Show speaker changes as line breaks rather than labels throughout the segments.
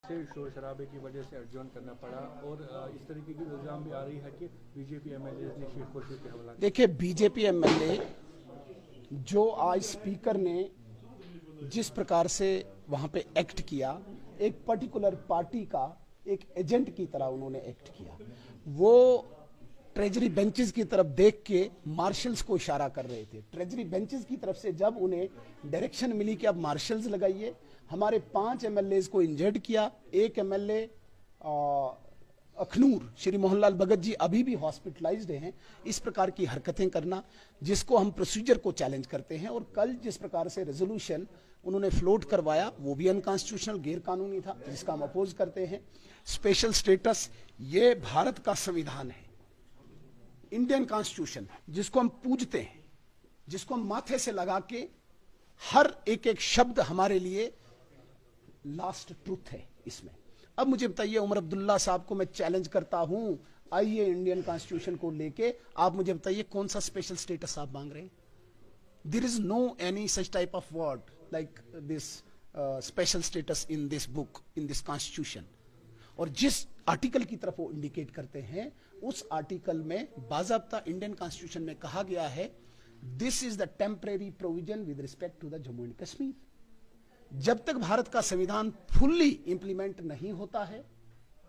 से शोर शराबे की वजह से एडजॉर्न करना पड़ा और इस तरीके की इल्जाम भी आ रही है कि बीजेपी एमएलए ने शेख खुर्शीद के हवाला।
देखिए, बीजेपी एमएलए जो आज स्पीकर ने जिस प्रकार से वहां पे एक्ट किया, एक पर्टिकुलर पार्टी का एक एजेंट की तरह उन्होंने एक्ट किया। वो ट्रेजरी बेंचेस की तरफ देख के मार्शल्स को इशारा कर रहे थे। ट्रेजरी बेंचेस की तरफ से जब उन्हें डायरेक्शन मिली कि अब मार्शल्स लगाइए, हमारे 5 एमएलए को इंजर्ड किया। एक एमएलए अखनूर श्री मोहनलाल भगत जी अभी भी हॉस्पिटलाइज्ड हैं। इस प्रकार की हरकतें करना जिसको हम प्रोसीजर को चैलेंज करते हैं। और कल जिस प्रकार से रेजोल्यूशन उन्होंने फ्लोट करवाया वो भी अनकॉन्स्टिट्यूशनल, गैर कानूनी था, जिसका हम अपोज करते हैं। स्पेशल स्टेटस ये भारत का संविधान है, इंडियन कॉन्स्टिट्यूशन, जिसको हम पूजते हैं, जिसको हम माथे से लगा के हर एक एक शब्द हमारे लिए लास्ट ट्रूथ है इसमें। अब मुझे बताइए, उमर अब्दुल्ला साहब को मैं चैलेंज करता हूं, आइए इंडियन कॉन्स्टिट्यूशन को लेके आप मुझे बताइए कौन सा स्पेशल स्टेटस आप मांग रहे हैं? There is no any such type of word like this special status in this book, in this constitution. और जिस आर्टिकल की तरफ वो इंडिकेट करते हैं, उस आर्टिकल में बाज़ाब्ता इंडियन कॉन्स्टिट्यूशन में कहा गया है, this is the temporary provision with respect to the Jammu and Kashmir. जब तक भारत का संविधान फुल्ली इंप्लीमेंट नहीं होता है,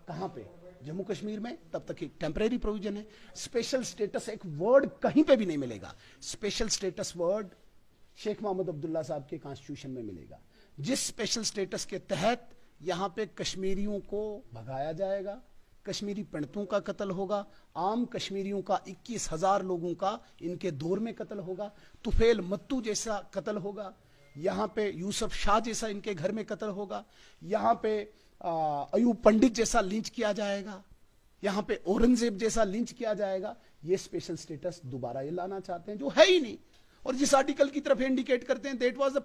कहां पे? जम्मू कश्मीर में, तब तक एक टेम्परेरी प्रोविजन है। स्पेशल स्टेटस एक वर्ड कहीं पे भी नहीं मिलेगा। Special status word Sheikh Mohammad Abdullah साहब के कॉन्स्टिट्यूशन में मिलेगा। जिस स्पेशल स्टेटस के तहत यहां पे कश्मीरियों को भगाया जाएगा, कश्मीरी पंडितों का कत्ल होगा, आम कश्मीरियों का 21,000 लोगों का इनके दौर में कत्ल होगा, तुफेल मत्तू जैसा कत्ल होगा, यहाँ पे यूसुफ शाह जैसा इनके घर में कत्ल होगा, यहाँ पे अयूब पंडित जैसा लिंच किया जाएगा, यहाँ पे औरंगजेब जैसा लिंच किया जाएगा। ये स्पेशल स्टेटस दोबारा ये लाना चाहते हैं जो है ही नहीं। और जिस आर्टिकल की तरफ इंडिकेट करते हैं, that was the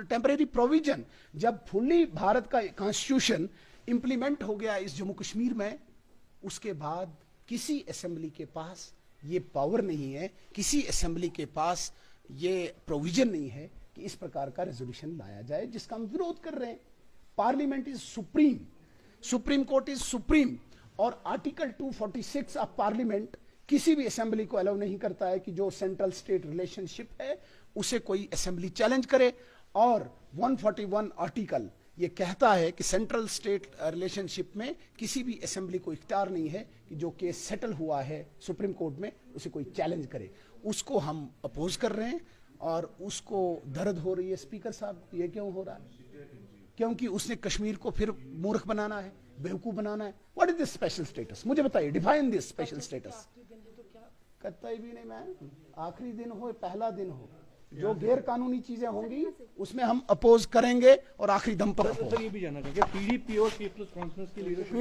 temporary provision. जब फुल्ली भारत का कॉन्स्टिट्यूशन इंप्लीमेंट हो गया इस जम्मू कश्मीर में, उसके बाद किसी असेंबली के पास ये पावर नहीं है, किसी असेंबली के पास ये प्रोविजन नहीं है कि इस प्रकार का रेजोल्यूशन लाया जाए, जिसका हम विरोध कर रहे हैं। Parliament is supreme, supreme court is supreme. और आर्टिकल 246 ऑफ पार्लियामेंट किसी भी असेंबली को अलाउ नहीं करता है कि जो सेंट्रल स्टेट रिलेशनशिप है उसे कोई असेंबली चैलेंज करे। और 141 आर्टिकल ये कहता है कि सेंट्रल स्टेट रिलेशनशिप में किसी भी असेंबली को इख्तियार नहीं है कि जो केस सेटल हुआ है सुप्रीम कोर्ट में उसे कोई चैलेंज करे। उसको हम अपोज कर रहे हैं और उसको दर्द हो रही है। स्पीकर साहब, ये क्यों हो रहा है? क्योंकि उसने कश्मीर को फिर मूर्ख बनाना है, बेवकूफ बनाना है। What is this special status? मुझे बताइए, डिफाइन दिस स्पेशल स्टेटस। कतई भी नहीं। मैं आखिरी दिन हो, पहला दिन हो, जो गैर कानूनी चीजें होंगी उसमें हम अपोज करेंगे और आखिरी दम पर।
सर, ये भी जानना चाहिए पीडीपी और पीपल्स कॉन्फ्रेंस की लीडरशिप,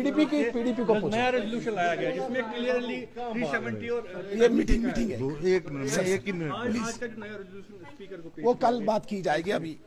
पीडीपी को
नया रेजोल्यूशन लाया गया जिसमें क्लियरली 370 और
ये मीटिंग है,
आज का जो नया रेजोल्यूशन स्पीकर को
वो कल बात की जाएगी। अभी